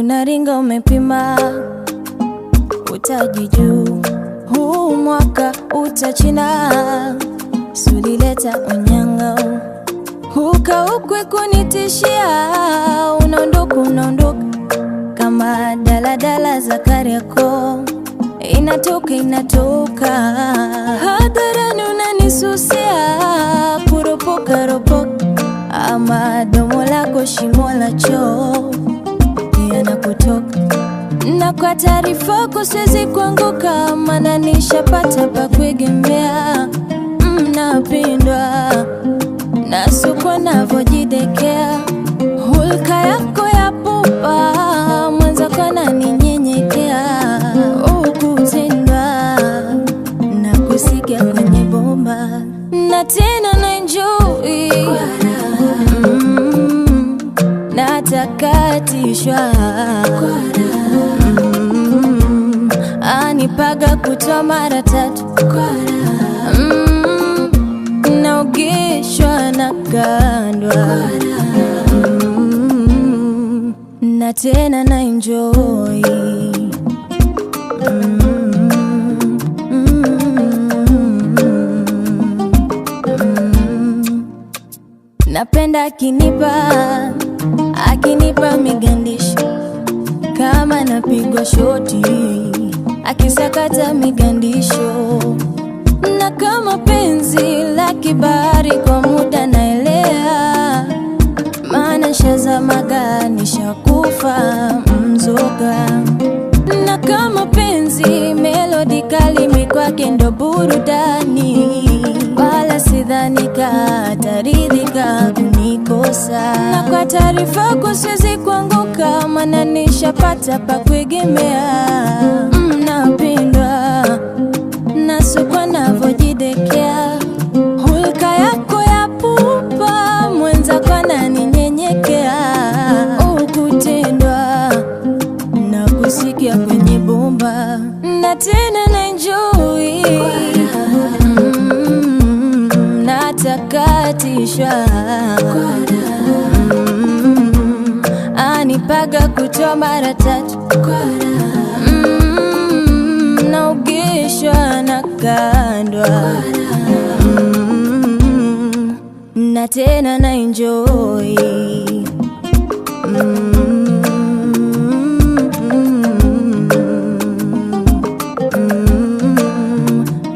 unaringa umepima, utajiju huu mwaka utachina. Sulileta unyanga ukwe kunitishia, unaondoka kama daladala za Kariakoo. Inatoka hadharani unanisusia, kuropoka ama domo lako shimo la choo yanakutoka. Na kwa taarifa yako siwezi kuanguka, maana nishapata pa kuegemea. Mnapindwa na sukwa navyojidekea, hulka yako ya pupa, mwenzako ananinyenyekea. Ukutendwa na kusikia kwenye bomba, na tena na enjoy natakatishwa. Anipaga kutoa mara 3, naogeshwa na kandwa, na tena na enjoy. Napenda akinipa migandisho kama napigwa shoti, akisakata migandisho. Na kama penzi la kibari kwa muda naelea, maana shazamaga nishakufa mzoga. Na kama penzi melodi kali mikwake ndo burudani, wala sidhani kataridhika kunikosa. Na kwa taarifa yako siwezi kuanguka, maana nishapata pa kuegemea. Mnapindwa na sukwa navyojidekea, hulka yako ya pupa, mwenzako ananinyenyekea. Ukutendwa na kusikia kwenye bomba, na tena na enjoy. Natakatishwa, anipaga kutoa mara 3, naogeshwa na kandwa, na tena na enjoy.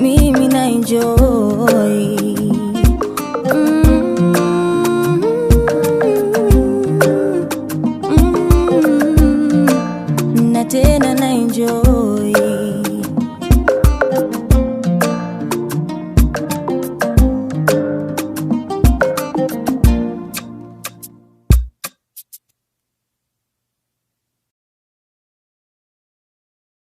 Mimi na enjoy. Na tena na enjoy.